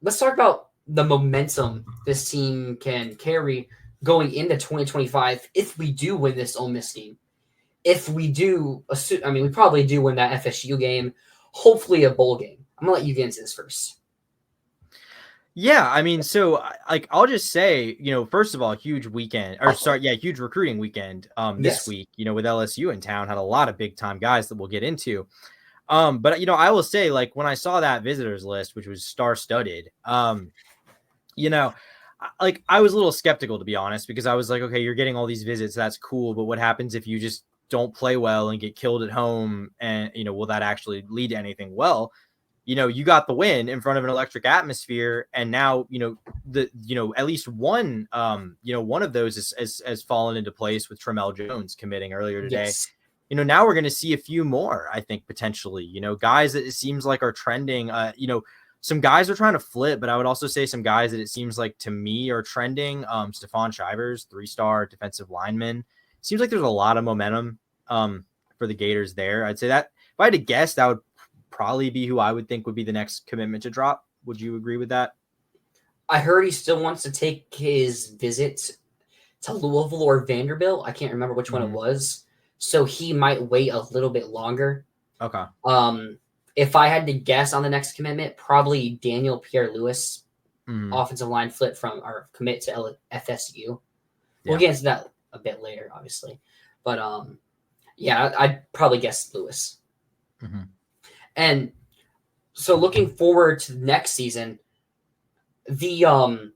let's talk about the momentum this team can carry going into 2025 if we do win this Ole Miss game. If we do, we probably do win that FSU game, hopefully a bowl game. I'm going to let you get into this first. Yeah, I mean, so like I'll just say, first of all, huge weekend, huge recruiting weekend this week, with LSU in town, had a lot of big time guys that we'll get into. But I will say, like, when I saw that visitors list, which was star-studded, like I was a little skeptical, to be honest, because I was like, okay, you're getting all these visits, that's cool, but what happens if you just don't play well and get killed at home, and will that actually lead to anything? Well, you got the win in front of an electric atmosphere, and now at least one one of those has fallen into place with Tramel Jones committing earlier today. Yes. Now we're going to see a few more, I think, potentially, guys that it seems like are trending. Some guys are trying to flip, but I would also say some guys that it seems like to me are trending. Stephon Shivers, 3-star defensive lineman. Seems like there's a lot of momentum for the Gators there. I'd say that if I had to guess, that would probably be who I would think would be the next commitment to drop. Would you agree with that? I heard he still wants to take his visit to Louisville or Vanderbilt. I can't remember which one it was. So he might wait a little bit longer. Okay. If I had to guess on the next commitment, probably Daniel Pierre-Louis, offensive line flip from or commit to FSU. We'll get into that a bit later, obviously. But I'd probably guess Lewis. Mm-hmm. And so looking forward to the next season, the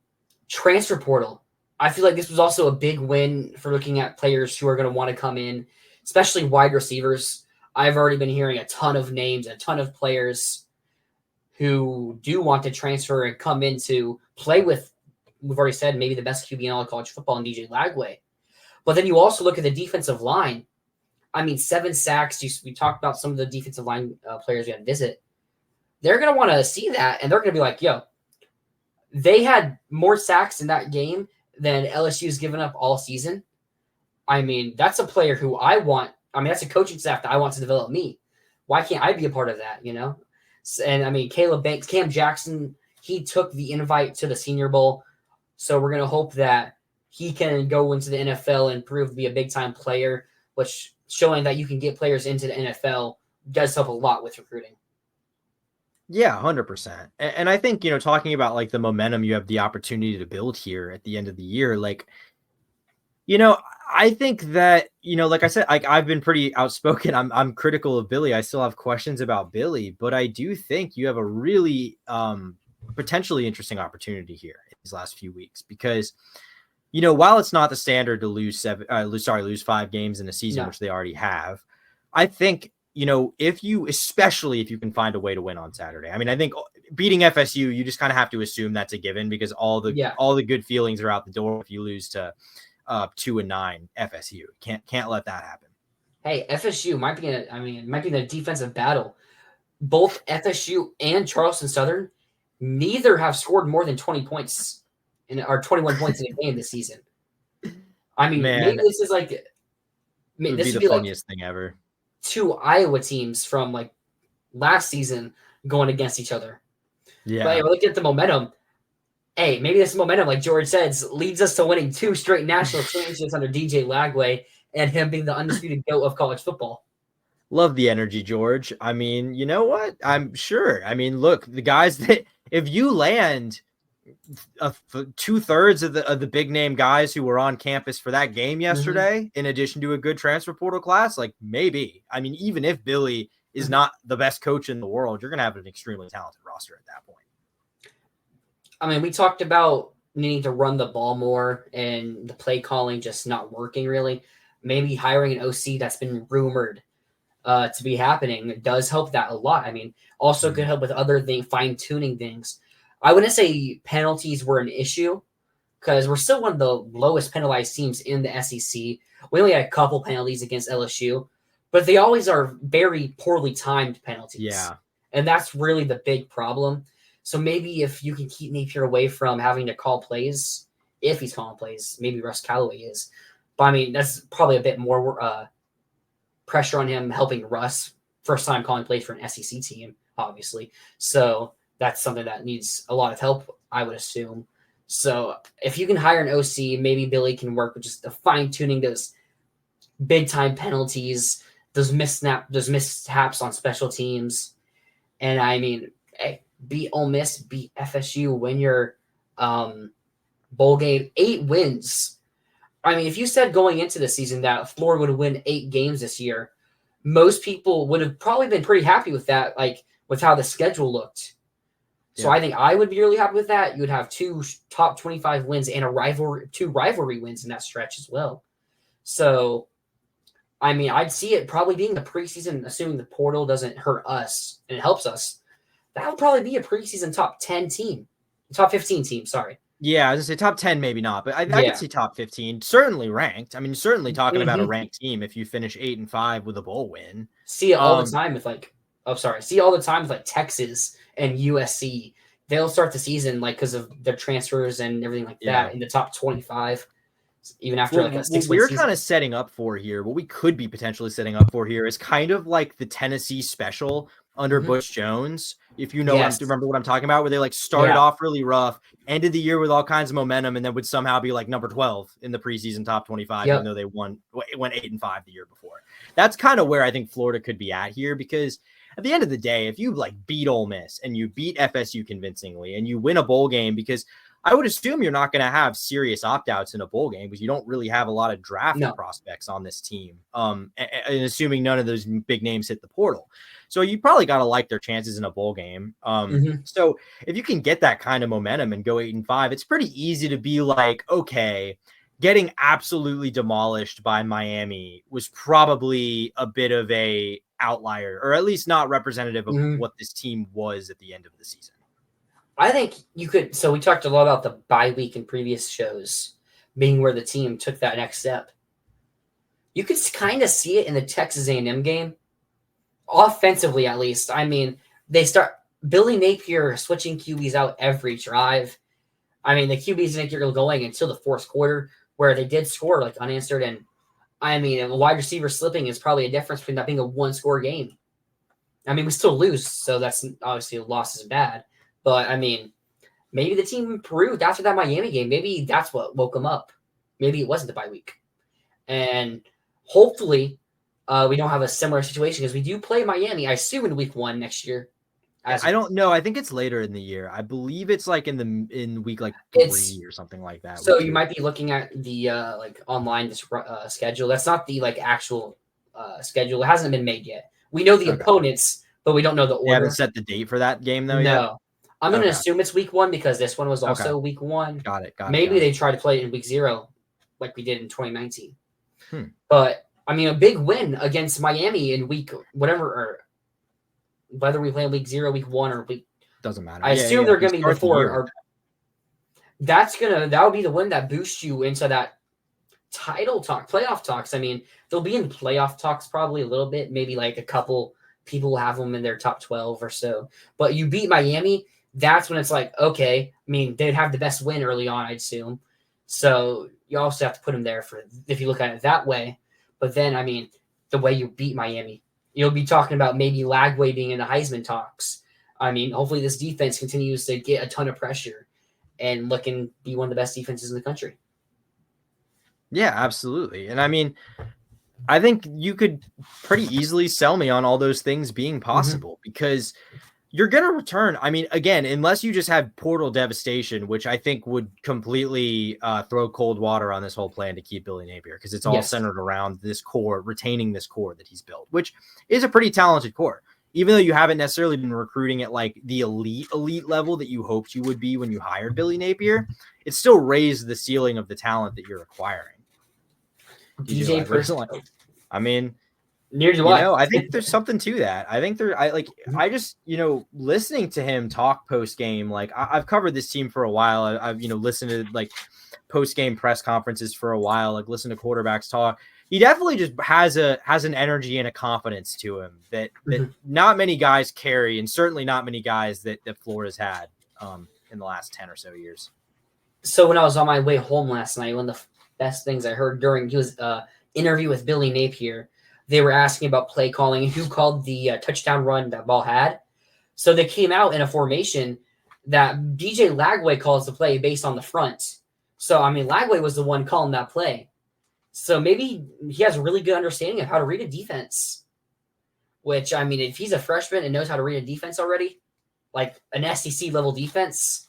transfer portal, I feel like this was also a big win for looking at players who are going to want to come in, especially wide receivers. I've already been hearing a ton of names, a ton of players who do want to transfer and come in to play with, we've already said, maybe the best QB in all of college football in DJ Lagway. But then you also look at the defensive line. 7 sacks. We talked about some of the defensive line players we had visit. They're going to want to see that, and they're going to be like, yo, they had more sacks in that game than LSU's given up all season. That's a player who I want. That's a coaching staff that I want to develop me. Why can't I be a part of that, And, Caleb Banks, Cam Jackson, he took the invite to the Senior Bowl. So we're going to hope that he can go into the NFL and prove to be a big-time player, which showing that you can get players into the NFL does help a lot with recruiting. Yeah, 100%. And I think, talking about like the momentum you have the opportunity to build here at the end of the year, like, I think that, like I said, like I've been pretty outspoken. I'm critical of Billy. I still have questions about Billy, but I do think you have a really potentially interesting opportunity here in these last few weeks because, while it's not the standard to lose 5 games in a season, which they already have, I think, especially if you can find a way to win on Saturday. I think beating FSU, you just kind of have to assume that's a given because all the good feelings are out the door if you lose to 2-9 FSU. Can't let that happen. Hey, FSU might be in a defensive battle. Both FSU and Charleston Southern, neither have scored more than 20 points or 21 points in a game this season. Maybe this is like this would be the funniest thing ever. 2 Iowa teams from like last season going against each other. Yeah. But we're looking at the momentum. Hey, maybe this momentum, like George says, leads us to winning 2 straight national championships under DJ Lagway and him being the undisputed GOAT of college football. Love the energy, George. You know what? I'm sure. Look, the guys that if you land 2/3 of the big name guys who were on campus for that game yesterday, in addition to a good transfer portal class, like maybe, even if Billy is not the best coach in the world, you're going to have an extremely talented roster at that point. We talked about needing to run the ball more and the play calling just not working really. Maybe hiring an OC that's been rumored to be happening does help that a lot. Also could help with other things, fine-tuning things. I wouldn't say penalties were an issue because we're still one of the lowest penalized teams in the SEC. We only had a couple penalties against LSU, but they always are very poorly timed penalties. Yeah. And that's really the big problem. So maybe if you can keep Napier away from having to call plays, if he's calling plays, maybe Russ Callaway is. But that's probably a bit more pressure on him helping Russ. First time calling plays for an SEC team, obviously. So that's something that needs a lot of help, I would assume. So if you can hire an OC, maybe Billy can work with just the fine tuning those big time penalties, those mishaps on special teams. And I mean, hey, beat Ole Miss, beat FSU, win your bowl game, 8 wins. I mean, if you said going into the season that Florida would win 8 games this year, most people would have probably been pretty happy with that, like with how the schedule looked. So I think I would be really happy with that. You would have 2 top 25 wins and 2 rivalry wins in that stretch as well. So, I mean, I'd see it probably being the preseason, assuming the portal doesn't hurt us and it helps us. That would probably be a preseason top 10 team, top 15 team. Sorry. Yeah, I was gonna say top 10, maybe not, but I could see top 15, certainly ranked. I mean, certainly talking about a ranked team if you finish 8-5 with a bowl win. See it all the time with see all the time with like Texas and USC. They'll start the season like because of their transfers and everything like that in the top 25, even after like a 6-win season. What we're kind of setting up for here, what we could be potentially setting up for here is kind of like the Tennessee special under Butch Jones. If you know, remember what I'm talking about, where they like started off really rough, ended the year with all kinds of momentum, and then would somehow be like number 12 in the preseason top 25, even though they went 8-5 the year before. That's kind of where I think Florida could be at here, because at the end of the day, if you like beat Ole Miss and you beat FSU convincingly and you win a bowl game, because I would assume you're not going to have serious opt-outs in a bowl game because you don't really have a lot of draft prospects on this team. And assuming none of those big names hit the portal. So you probably got to like their chances in a bowl game. So if you can get that kind of momentum and go 8-5, it's pretty easy to be like, okay, getting absolutely demolished by Miami was probably a bit of a outlier, or at least not representative of what this team was at the end of the season. I think you could. So we talked a lot about the bye week in previous shows being where the team took that next step. You could kind of see it in the Texas A&M game, offensively at least. I mean, they start Billy Napier switching QBs out every drive. I mean, the QBs didn't get going until the fourth quarter, where they did score like unanswered. And I mean, a wide receiver slipping is probably a difference between that being a 1-score game. I mean, we still lose, so that's obviously a loss is bad. But, I mean, maybe the team improved after that Miami game. Maybe that's what woke them up. Maybe it wasn't the bye week. And hopefully we don't have a similar situation because we do play Miami, I assume, in week 1 next year. I don't know. I think it's later in the year. I believe it's like in week like 3 or something like that. So you might be looking at the like online schedule. That's not the like actual schedule. It hasn't been made yet. We know the opponents, but we don't know the order. You haven't set the date for that game though yet? No. I'm going to assume it's week 1 because this one was also week 1. Got it. Maybe they try to play it in week 0 like we did in 2019. But, I mean, a big win against Miami in week whatever, or whether we play in week 0, week 1, or week... Doesn't matter. I assume they're going to be before. That would be the win that boosts you into that title talk, playoff talks. I mean, they'll be in playoff talks probably a little bit. Maybe like a couple people will have them in their top 12 or so. But you beat Miami... That's when it's like, okay, I mean, they'd have the best win early on, I'd assume. So you also have to put them there for if you look at it that way. But then, I mean, the way you beat Miami, you'll be talking about maybe Lagway being in the Heisman talks. I mean, hopefully this defense continues to get a ton of pressure and look and be one of the best defenses in the country. Yeah, absolutely. And I mean, I think you could pretty easily sell me on all those things being possible because you're going to return. I mean, again, unless you just have portal devastation, which I think would completely throw cold water on this whole plan to keep Billy Napier, because it's all centered around this core, retaining this core that he's built, which is a pretty talented core. Even though you haven't necessarily been recruiting at like the elite level that you hoped you would be when you hired Billy Napier, it still raised the ceiling of the talent that you're acquiring. DJ personally, I mean, I think there's something to that. I think I just, listening to him talk post game, like I've covered this team for a while. I've listened to like post game press conferences for a while, like listen to quarterbacks talk. He definitely just has an energy and a confidence to him that not many guys carry, and certainly not many guys that Florida's had in the last 10 or so years. So when I was on my way home last night, one of the best things I heard during his interview with Billy Napier, they were asking about play calling and who called the touchdown run that ball had. So they came out in a formation that DJ Lagway calls the play based on the front. So, I mean, Lagway was the one calling that play. So maybe he has a really good understanding of how to read a defense, which, I mean, if he's a freshman and knows how to read a defense already, like an SEC level defense,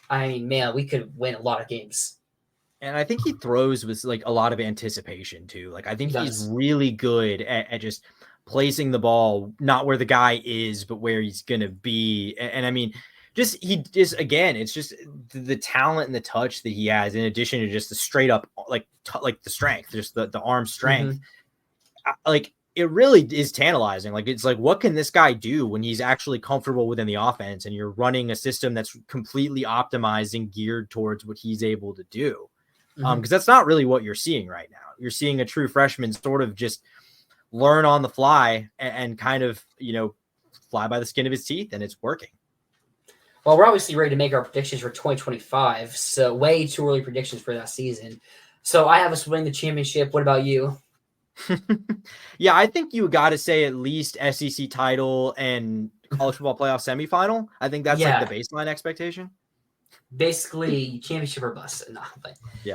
I mean, man, we could win a lot of games. And I think he throws with like a lot of anticipation too. Like I think he's really good at just placing the ball not where the guy is, but where he's gonna be. And I mean, again, it's just the talent and the touch that he has, in addition to just the straight up like the strength, just the arm strength. Like it really is tantalizing. Like it's like, what can this guy do when he's actually comfortable within the offense, and you're running a system that's completely optimized and geared towards what he's able to do? Because that's not really what you're seeing right now. You're seeing a true freshman sort of just learn on the fly and kind of, fly by the skin of his teeth, and it's working. Well, we're obviously ready to make our predictions for 2025, so way too early predictions for that season. So I have us winning the championship. What about you? Yeah, I think you got to say at least SEC title and college football playoff semifinal. I think that's like the baseline expectation. Basically, championship or bust. No, but yeah.